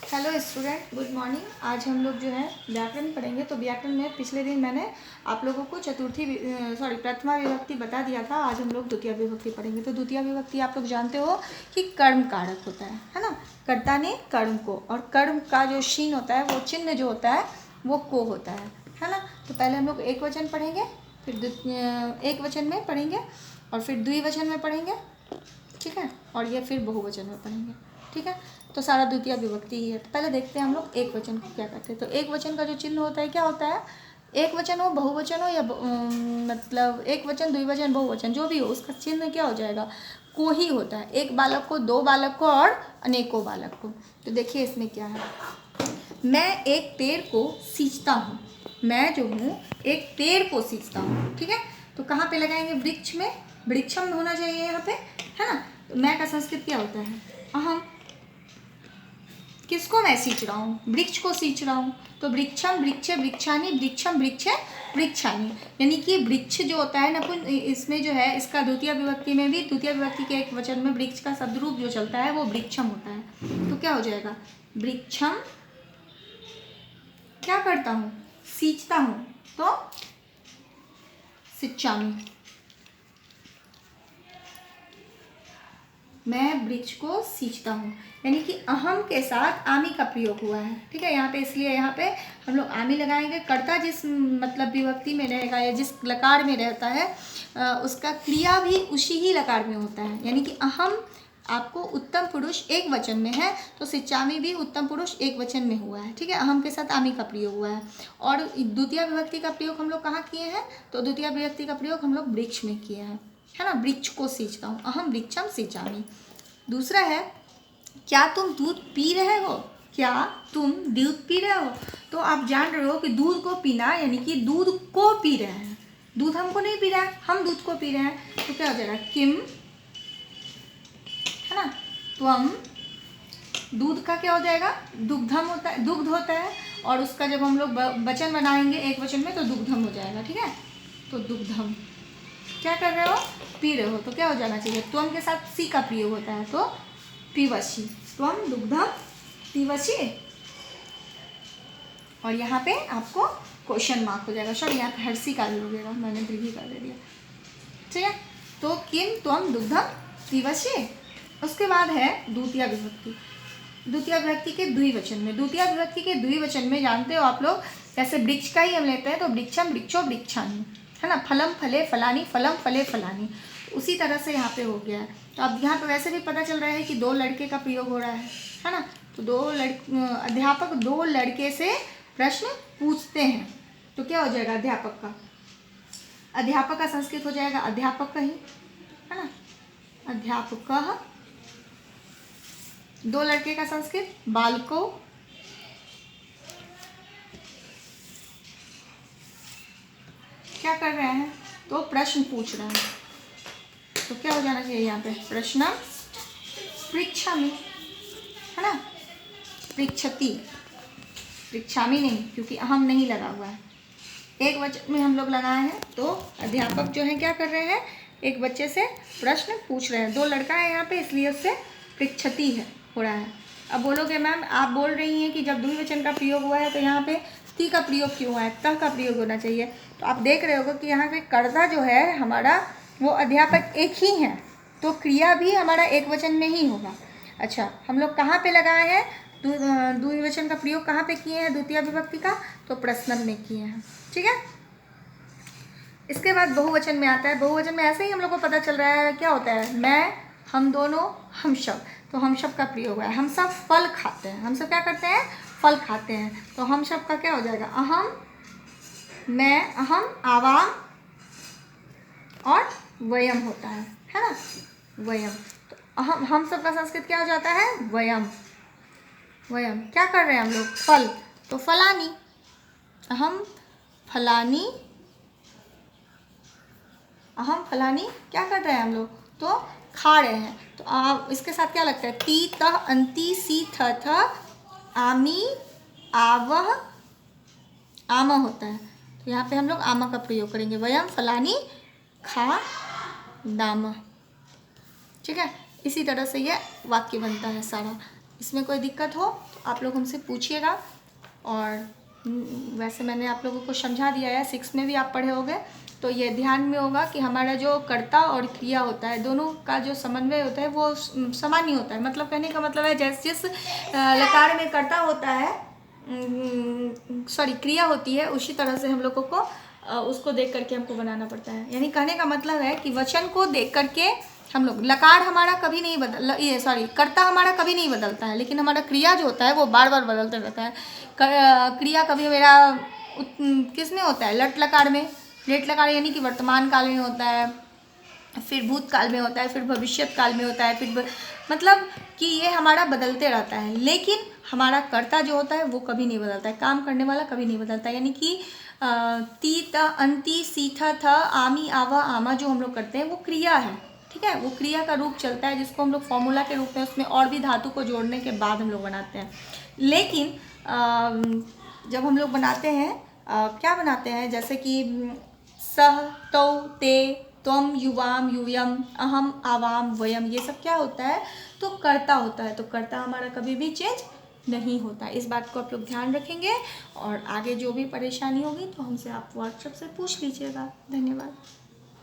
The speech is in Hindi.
Hello student, good morning. आज हम लोग जो है व्याकरण पढ़ेंगे। तो व्याकरण में पिछले दिन मैंने आप लोगों को प्रथमा विभक्ति बता दिया था। आज हम लोग द्वितीय विभक्ति पढ़ेंगे। तो द्वितीय विभक्ति आप लोग जानते हो कि कर्म कारक होता है ना। कर्ता ने कर्म को, और कर्म का जो शीन होता है, वो चिन्ह जो होता है वो को होता है ना। तो पहले हम लोग एक वचन पढ़ेंगे, फिर एक वचन में पढ़ेंगे, और फिर द्विवचन में पढ़ेंगे, ठीक है, और ये फिर बहुवचन में पढ़ेंगे, ठीक है। तो सारा द्वितीय विभक्ति ही है। तो पहले देखते हैं हम लोग एक वचन को क्या करते हैं। तो एक वचन का जो चिन्ह होता है क्या होता है, एक वचन हो, बहुवचन हो, या मतलब एक वचन, द्विवचन, बहुवचन, जो भी हो, उसका चिन्ह क्या हो जाएगा, को ही होता है। एक बालक को, दो बालक को, और अनेकों बालक को। तो देखिए इसमें क्या है, मैं एक पेड़ को सींचता हूँ। मैं जो हूँ एक पेड़ को सींचता हूँ, ठीक है। तो कहाँ पे लगाएंगे, वृक्ष में, वृक्षम होना चाहिए यहाँ पे, है ना। तो मैं का संस्कृत क्या होता है, अहम। किसको मैं सींच रहा हूँ, वृक्ष को सींच रहा हूँ। तो वृक्षम, वृक्षे, वृक्षानी, वृक्षम, वृक्षे, वृक्षानी, यानी कि वृक्ष जो होता है ना, इसमें जो है, इसका द्वितीय विभक्ति में भी, द्वितीय विभक्ति के एक वचन में वृक्ष का शब्द रूप जो चलता है वो वृक्षम होता है। तो क्या हो जाएगा, वृक्षम क्या करता हूँ, सींचता हूँ, तो सिंचामी। मैं वृक्ष को सींचता हूँ, यानी कि अहम के साथ आमी का प्रयोग हुआ है, ठीक है। यहाँ पे इसलिए यहाँ पे हम लोग आमी लगाएंगे। कर्ता जिस मतलब विभक्ति में रहेगा या जिस लकार में रहता है, उसका क्रिया भी उसी ही लकार में होता है। यानी कि अहम आपको उत्तम पुरुष एक वचन में है, तो सिंचामी भी उत्तम पुरुष एक वचन में हुआ है, ठीक है। अहम के साथ आमी का प्रयोग हुआ है। और द्वितीय विभक्ति का प्रयोग हम लोग कहाँ किए हैं, तो द्वितीय विभक्ति का प्रयोग हम लोग वृक्ष में किए हैं, है ना। वृक्ष को सींचता हूँ, अहम वृक्षम सिंचामी। दूसरा है, क्या तुम दूध पी रहे हो, क्या तुम दूध पी रहे हो। तो आप जान रहे हो कि दूध को पीना, यानी कि दूध को पी रहे हैं, दूध हमको नहीं पी रहा है, हम दूध को पी रहे हैं। तो क्या हो जाएगा, किम, है ना। त्वम, दूध का क्या हो जाएगा, दुग्धम होता है, दुग्ध होता है। और उसका जब हम लोग वचन बनाएंगे एक वचन में, तो दुग्धम हो जाएगा, ठीक है। तो दुग्धम क्या कर रहे हो, पी रहे हो। तो क्या हो जाना चाहिए, त्वम के साथ सी का प्रयोग होता है, तो पीवशी, त्वम दुग्धम पीवशी। और यहाँ पे आपको क्वेश्चन मार्क हो जाएगा। सॉरी, यहाँ पे हर्षी का भी हो गया, मैंने दीर्घी का दे दिया, ठीक है। तो किम त्वम दुग्धम पीवशी। उसके बाद है द्वितीय विभक्ति। द्वितीय विभक्ति के द्विवचन में, द्वितीय विभक्ति के द्विवचन में जानते हो आप लोग, जैसे वृक्ष का ही हम लेते हैं, तो वृक्षम, वृक्षो, वृक्षानी, है ना। फलम फले फलानी, फलम फले फलानी, उसी तरह से यहाँ पे हो गया है। तो अब यहाँ पे वैसे भी पता चल रहा है कि दो लड़के का प्रयोग हो रहा है ना। तो अध्यापक दो लड़के से प्रश्न पूछते हैं। तो क्या हो जाएगा, अध्यापक का, अध्यापक का संस्कृत हो जाएगा अध्यापक का ही, है ना, अध्यापक। दो लड़के का संस्कृत बालको, क्या कर रहे हैं, तो प्रश्न पूछ रहे हैं। तो क्या हो जाना चाहिए यहाँ पे, प्रश्न पृच्छामि, है ना, पृच्छति, पृच्छामि नहीं, क्योंकि अहम नहीं लगा हुआ है। एक वचन में हम लोग लगाए हैं, तो अध्यापक जो है क्या कर रहे हैं, एक बच्चे से प्रश्न पूछ रहे हैं। दो लड़का है यहाँ पे, इसलिए उससे पृच्छति है हो रहा है। अब बोलोगे मैम, आप बोल रही हैं कि जब द्विवचन का प्रयोग हुआ है, तो यहाँ पे ती का प्रयोग क्यों हुआ है, तह का प्रयोग होना चाहिए। तो आप देख रहे होगे कि यहाँ पे कर्ता जो है हमारा, वो अध्यापक एक ही है, तो क्रिया भी हमारा एक वचन में ही होगा। अच्छा, हम लोग कहाँ पे लगाए हैं, द्विवचन का प्रयोग कहाँ पे किए हैं द्वितीय विभक्ति का, तो प्रश्न में किए हैं, ठीक है। इसके बाद बहुवचन में आता है। बहुवचन में ऐसे ही हम लोग को पता चल रहा है क्या होता है, मैं, हम दोनों, हम सब। तो हम सब का प्रयोग है, हम सब फल खाते हैं, हम सब क्या करते हैं, फल खाते हैं। तो हम सब का क्या हो जाएगा, अहम, मैं, अहम, आवाम, और वयम होता है ना, वयम। तो अहम, हम सब का संस्कृत क्या हो जाता है, वयम। वयम क्या कर रहे हैं हम लोग, फल, तो फलानी, अहम फलानी, अहम फलानी क्या कर रहे हैं हम लोग, तो खा रहे हैं। तो आप इसके साथ क्या लगता है, ती, तह, अंति, सी, थ, आमी, आवह, आमा होता है। तो यहाँ पे हम लोग आमा का प्रयोग करेंगे, वयम फलानी खा दाम, ठीक है। इसी तरह से ये वाक्य बनता है सारा। इसमें कोई दिक्कत हो तो आप लोग हमसे पूछिएगा। और वैसे मैंने आप लोगों को समझा दिया है, 6 में भी आप पढ़े होंगे, तो ये ध्यान में होगा कि हमारा जो कर्ता और क्रिया होता है दोनों का जो समन्वय होता है वो समान ही होता है। मतलब कहने का मतलब है जैसे जिस लकार में कर्ता होता है, सॉरी क्रिया होती है, उसी तरह से हम लोगों को उसको देख करके हमको बनाना पड़ता है। यानी कहने का मतलब है कि वचन को देख करके हम लोग, लकार हमारा कभी नहीं बदल, ये सॉरी कर्ता हमारा कभी नहीं बदलता है, लेकिन हमारा क्रिया जो होता है वो बार बार बदलते रहता है। क्रिया कभी मेरा किस में होता है, लट लकार में, लेट लकार यानी कि वर्तमान काल में होता है, फिर भूतकाल में होता है, फिर भविष्य काल में होता है, फिर मतलब कि ये हमारा बदलते रहता है। लेकिन हमारा कर्ता जो होता है वो कभी नहीं बदलता है, काम करने वाला कभी नहीं बदलता है। यानी कि ती त अंति सीथा था आमी आवा आमा जो हम लोग करते हैं वो क्रिया है, ठीक है, वो क्रिया का रूप चलता है, जिसको हम लोग फॉर्मूला के रूप में उसमें और भी धातु को जोड़ने के बाद हम लोग बनाते हैं। लेकिन जब हम लोग बनाते हैं क्या बनाते हैं, जैसे कि सह तौ ते त्वम युवाम यूयम अहम आवाम वयम, ये सब क्या होता है, तो कर्ता होता है। तो कर्ता हमारा कभी भी चेंज नहीं होता। इस बात को आप लोग ध्यान रखेंगे और आगे जो भी परेशानी होगी तो हमसे आप व्हाट्सएप से पूछ लीजिएगा। धन्यवाद।